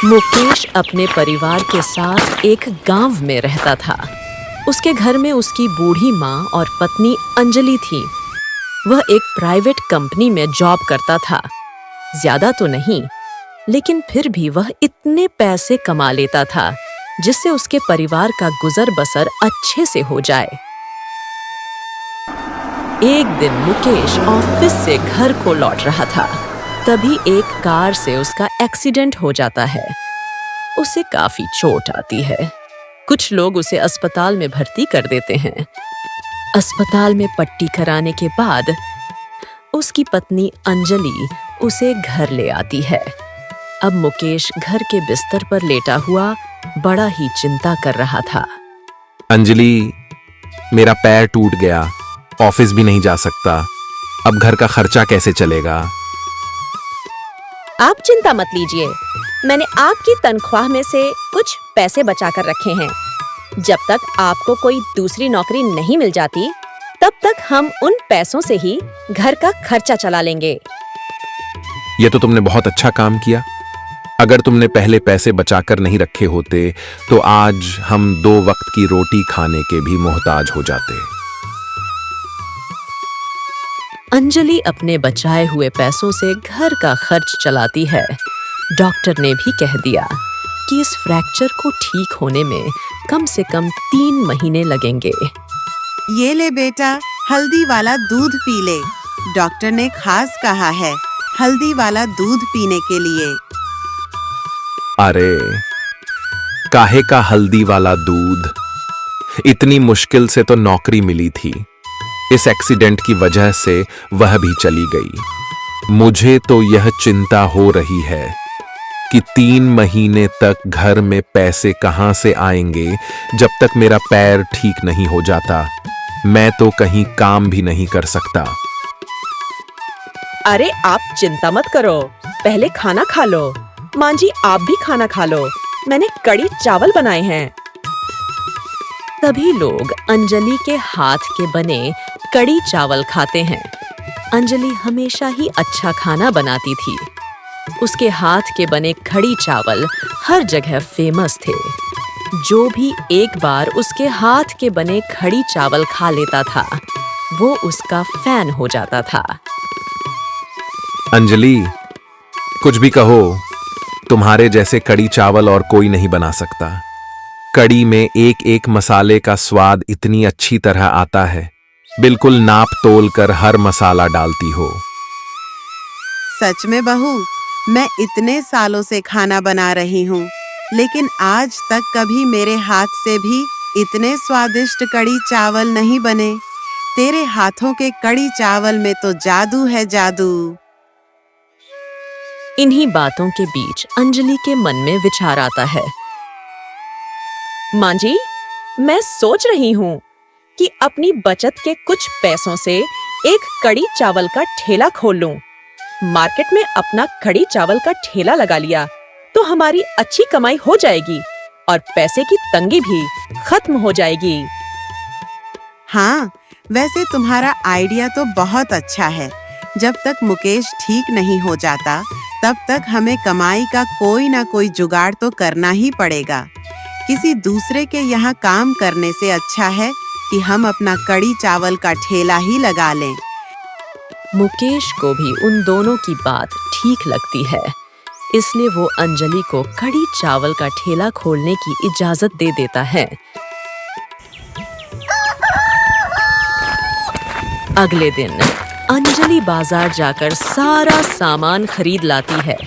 मुकेश अपने परिवार के साथ एक गांव में रहता था। उसके घर में उसकी बूढ़ी माँ और पत्नी अंजलि थी। वह एक प्राइवेट कंपनी में जॉब करता था। ज्यादा तो नहीं, लेकिन फिर भी वह इतने पैसे कमा लेता था जिससे उसके परिवार का गुजर बसर अच्छे से हो जाए। एक दिन मुकेश ऑफिस से घर को लौट रहा था। तभी एक कार से उसका एक्सीडेंट हो जाता है। उसे काफी चोट आती है। कुछ लोग उसे अस्पताल में भर्ती कर देते हैं। अस्पताल में पट्टी कराने के बाद उसकी पत्नी अंजलि उसे घर ले आती है। अब मुकेश घर के बिस्तर पर लेटा हुआ बड़ा ही चिंता कर रहा था। अंजलि, मेरा पैर टूट गया, ऑफिस भी नहीं जा सकता। अब घर का खर्चा कैसे चलेगा? आप चिंता मत लीजिए, मैंने आपकी तनख्वाह में से कुछ पैसे बचा कर रखे हैं। जब तक आपको कोई दूसरी नौकरी नहीं मिल जाती, तब तक हम उन पैसों से ही घर का खर्चा चला लेंगे। ये तो तुमने बहुत अच्छा काम किया। अगर तुमने पहले पैसे बचाकर नहीं रखे होते तो आज हम 2 वक्त की रोटी खाने के भी मोहताज हो जाते। अंजलि अपने बचाए हुए पैसों से घर का खर्च चलाती है। डॉक्टर ने भी कह दिया कि इस फ्रैक्चर को ठीक होने में कम से कम 3 महीने लगेंगे। ये ले बेटा, हल्दी वाला दूध पी ले। डॉक्टर ने खास कहा है हल्दी वाला दूध पीने के लिए। अरे, काहे का हल्दी वाला दूध? इतनी मुश्किल से तो नौकरी मिली थी। इस एक्सीडेंट की वजह से वह भी चली गई। मुझे तो यह चिंता हो रही है कि 3 महीने तक घर में पैसे कहां से आएंगे जब तक मेरा पैर ठीक नहीं हो जाता। मैं तो कहीं काम भी नहीं कर सकता। अरे आप चिंता मत करो, पहले खाना खा लो। माँ जी, आप भी खाना खा लो, मैंने कड़ी चावल बनाए हैं। सभी लोग अंजलि के हाथ के बने कड़ी चावल खाते हैं। अंजलि हमेशा ही अच्छा खाना बनाती थी। उसके हाथ के बने कड़ी चावल हर जगह फेमस थे। जो भी एक बार उसके हाथ के बने कड़ी चावल खा लेता था, वो उसका फैन हो जाता था। अंजलि, कुछ भी कहो, तुम्हारे जैसे कड़ी चावल और कोई नहीं बना सकता। कड़ी में एक एक मसाले का स्वाद इतनी अच्छी तरह आता है, बिल्कुल नाप तोल कर हर मसाला डालती हो। सच में बहू, मैं इतने सालों से खाना बना रही हूँ, लेकिन आज तक कभी मेरे हाथ से भी इतने स्वादिष्ट कड़ी चावल नहीं बने। तेरे हाथों के कड़ी चावल में तो जादू है, जादू। इन्हीं बातों के बीच अंजलि के मन में विचार आता है। माँ जी, मैं सोच रही हूँ कि अपनी बचत के कुछ पैसों से एक कड़ी चावल का ठेला खोल लूं। मार्केट में अपना कड़ी चावल का ठेला लगा लिया तो हमारी अच्छी कमाई हो जाएगी और पैसे की तंगी भी खत्म हो जाएगी। हाँ, वैसे तुम्हारा आइडिया तो बहुत अच्छा है। जब तक मुकेश ठीक नहीं हो जाता, तब तक हमें कमाई का कोई ना कोई जुगाड़ तो करना ही पड़ेगा। किसी दूसरे के यहाँ काम करने से अच्छा है कि हम अपना कड़ी चावल का ठेला ही लगा लें। मुकेश को भी उन दोनों की बात ठीक लगती है, इसलिए वो अंजलि को कड़ी चावल का ठेला खोलने की इजाजत दे देता है। अगले दिन अंजलि बाजार जाकर सारा सामान खरीद लाती है।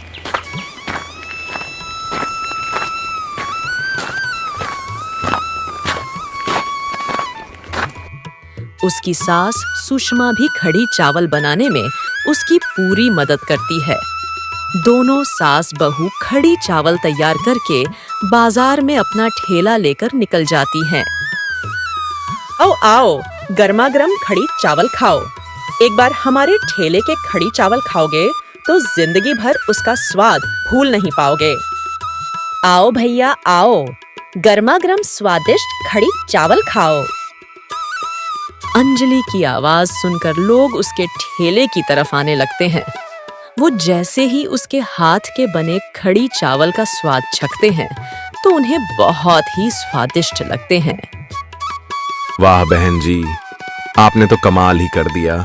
उसकी सास सुषमा भी कड़ी चावल बनाने में उसकी पूरी मदद करती है। दोनों सास बहू कड़ी चावल तैयार करके बाजार में अपना ठेला लेकर निकल जाती हैं। आओ आओ, गर्मा गर्म कड़ी चावल खाओ। एक बार हमारे ठेले के कड़ी चावल खाओगे तो जिंदगी भर उसका स्वाद भूल नहीं पाओगे। आओ भैया आओ, गर्मा गर्म स्वादिष्ट कड़ी चावल खाओ। अंजलि की आवाज सुनकर लोग उसके ठेले की तरफ आने लगते हैं। वो जैसे ही उसके हाथ के बने खड़ी चावल का स्वाद चखते हैं तो उन्हें बहुत ही स्वादिष्ट लगते हैं। वाह बहन जी, आपने तो कमाल ही कर दिया।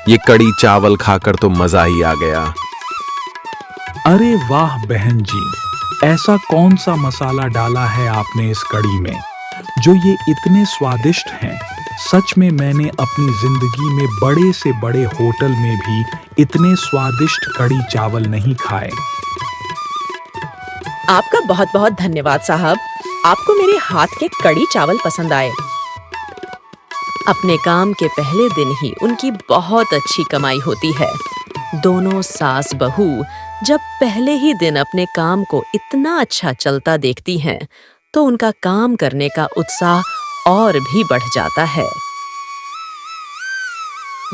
ये कड़ी चावल खाकर तो मजा ही आ गया। अरे वाह बहन जी, ऐसा कौन सा मसाला डाला है आपने इस कड़ी में जो ये इतने स्वादिष्ट हैं। सच में मैंने अपनी जिंदगी में बड़े से बड़े होटल में भी इतने स्वादिष्ट कड़ी चावल नहीं खाए। आपका बहुत बहुत धन्यवाद साहब, आपको मेरे हाथ के कड़ी चावल पसंद आए। अपने काम के पहले दिन ही उनकी बहुत अच्छी कमाई होती है। दोनों सास बहू जब पहले ही दिन अपने काम को इतना अच्छा चलता देखती हैं तो उनका काम करने का उत्साह और भी बढ़ जाता है।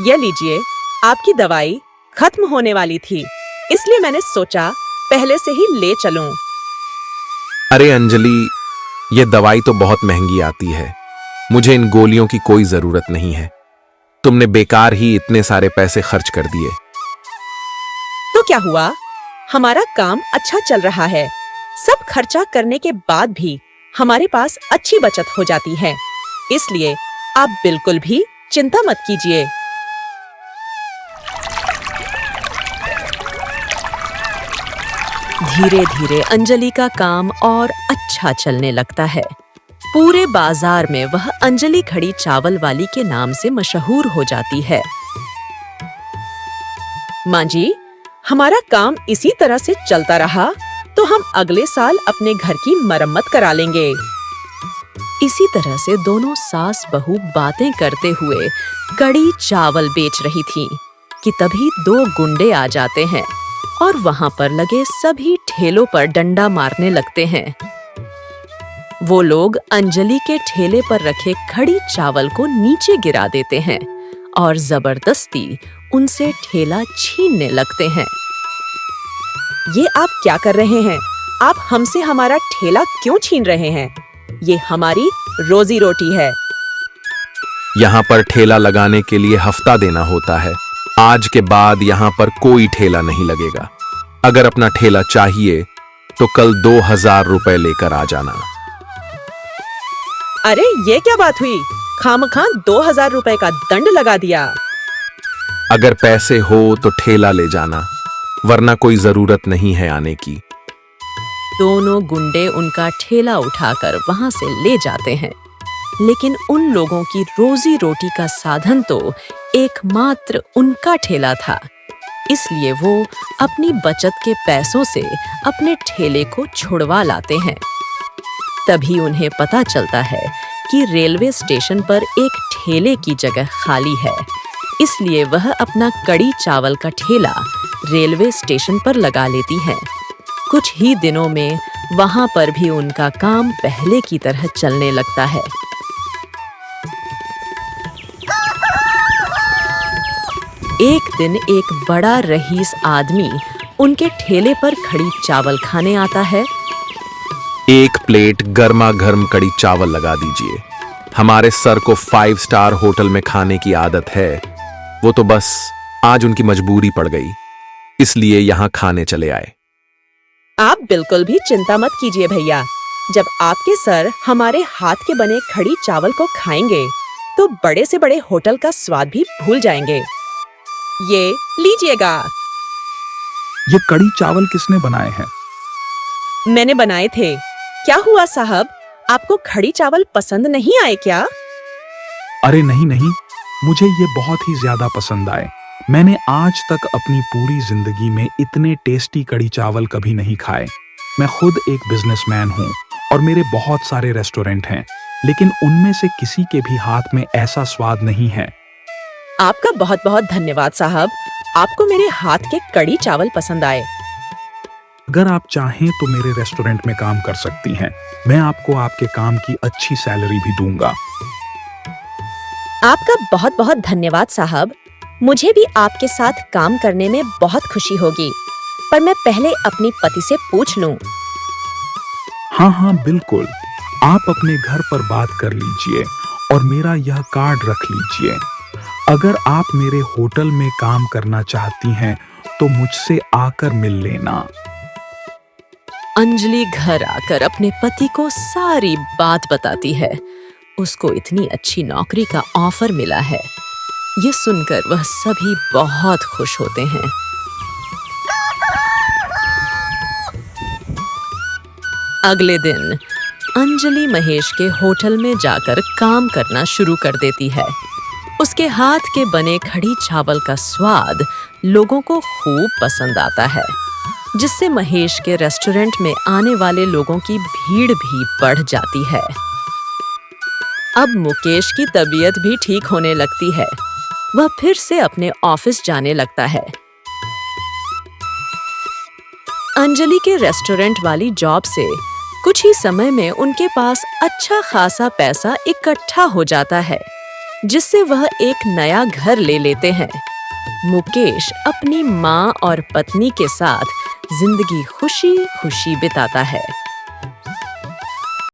ये लीजिए, आपकी दवाई खत्म होने वाली थी, इसलिए मैंने सोचा पहले से ही ले चलूं। अरे अंजलि, ये दवाई तो बहुत महंगी आती है। मुझे इन गोलियों की कोई जरूरत नहीं है। तुमने बेकार ही इतने सारे पैसे खर्च कर दिए। तो क्या हुआ, हमारा काम अच्छा चल रहा है। सब खर्चा करने के बाद भी हमारे पास अच्छी बचत हो जाती है, इसलिए आप बिल्कुल भी चिंता मत कीजिए। धीरे धीरे अंजलि का काम और अच्छा चलने लगता है। पूरे बाजार में वह अंजलि खड़ी चावल वाली के नाम से मशहूर हो जाती है। माँ जी, हमारा काम इसी तरह से चलता रहा तो हम अगले साल अपने घर की मरम्मत करा लेंगे। इसी तरह से दोनों सास बहू बातें करते हुए कड़ी चावल बेच रही थी कि तभी दो गुंडे आ जाते हैं और वहां पर लगे सभी ठेलों पर डंडा मारने लगते हैं। वो लोग अंजलि के ठेले पर रखे खड़ी चावल को नीचे गिरा देते हैं और जबरदस्ती उनसे ठेला छीनने लगते हैं। ये आप क्या कर रहे हैं? आप हमसे हमारा ठेला क्यों छीन रहे हैं? ये हमारी रोजी रोटी है। यहाँ पर ठेला लगाने के लिए हफ्ता देना होता है। आज के बाद यहाँ पर कोई ठेला नहीं लगेगा। अगर अपना ठेला चाहिए तो कल 2000 रुपए लेकर आ जाना। अरे ये क्या बात हुई? खामखां 2000 रुपए का दंड लगा दिया। अगर पैसे हो तो ठेला ले जाना, वरना कोई जरूरत नहीं है आने की। दोनों गुंडे उनका ठेला उठाकर वहां से ले जाते हैं, लेकिन उन लोगों की रोजी रोटी का साधन तो एकमात्र उनका ठेला था, इसलिए वो अपनी बचत के पैसों से अपने ठेले को छुड़वा लाते हैं। तभी उन्हें पता चलता है कि रेलवे स्टेशन पर एक ठेले की जगह खाली है, इसलिए वह अपना कड़ी चावल का ठेला रेलवे स्टेशन पर लगा लेती है। कुछ ही दिनों में वहां पर भी उनका काम पहले की तरह चलने लगता है। एक दिन एक बड़ा रईस आदमी उनके ठेले पर खड़ी चावल खाने आता है। एक प्लेट गर्मा गर्म कड़ी चावल लगा दीजिए। हमारे सर को 5 स्टार होटल में खाने की आदत है। वो तो बस आज उनकी मजबूरी पड़ गई, इसलिए यहां खाने चले आए। आप बिल्कुल भी चिंता मत कीजिए भैया। जब आपके सर हमारे हाथ के बने खड़ी चावल को खाएंगे तो बड़े से बड़े होटल का स्वाद भी भूल जाएंगे। ये लीजिएगा। ये कड़ी चावल किसने बनाए हैं? मैंने बनाए थे। क्या हुआ साहब, आपको खड़ी चावल पसंद नहीं आए क्या? अरे नहीं नहीं, मुझे ये बहुत ही ज्यादा पसंद आए। मैंने आज तक अपनी पूरी जिंदगी में इतने टेस्टी कड़ी चावल कभी नहीं खाए। मैं खुद एक बिजनेसमैन हूँ और मेरे बहुत सारे रेस्टोरेंट हैं, लेकिन उनमें से किसी के भी हाथ में ऐसा स्वाद नहीं है। आपका बहुत बहुत धन्यवाद साहब, आपको मेरे हाथ के कड़ी चावल पसंद आए। अगर आप चाहें तो मेरे रेस्टोरेंट में काम कर सकती हैं। मैं आपको आपके काम की अच्छी सैलरी भी दूंगा। आपका बहुत बहुत धन्यवाद साहब, मुझे भी आपके साथ काम करने में बहुत खुशी होगी, पर मैं पहले अपनी पति से पूछ लूं। हाँ हाँ बिल्कुल, आप अपने घर पर बात कर लीजिए और मेरा यह कार्ड रख लीजिए। अगर आप मेरे होटल में काम करना चाहती हैं तो मुझसे आकर मिल लेना। अंजलि घर आकर अपने पति को सारी बात बताती है। उसको इतनी अच्छी नौकरी का ऑफर मिला है। ये सुनकर वह सभी बहुत खुश होते हैं। अगले दिन अंजलि महेश के होटल में जाकर काम करना शुरू कर देती है। उसके हाथ के बने कढ़ी चावल का स्वाद लोगों को खूब पसंद आता है, जिससे महेश के रेस्टोरेंट में आने वाले लोगों की भीड़ भी बढ़ जाती है। अब मुकेश की तबीयत भी ठीक होने लगती है। वह फिर से अपने ऑफिस जाने लगता है। अंजलि के रेस्टोरेंट वाली जॉब से कुछ ही समय में उनके पास अच्छा खासा पैसा इकट्ठा हो जाता है, जिससे वह एक नया घर ले लेते हैं। मुकेश अपनी माँ और पत्नी के साथ जिंदगी खुशी खुशी बिताता है।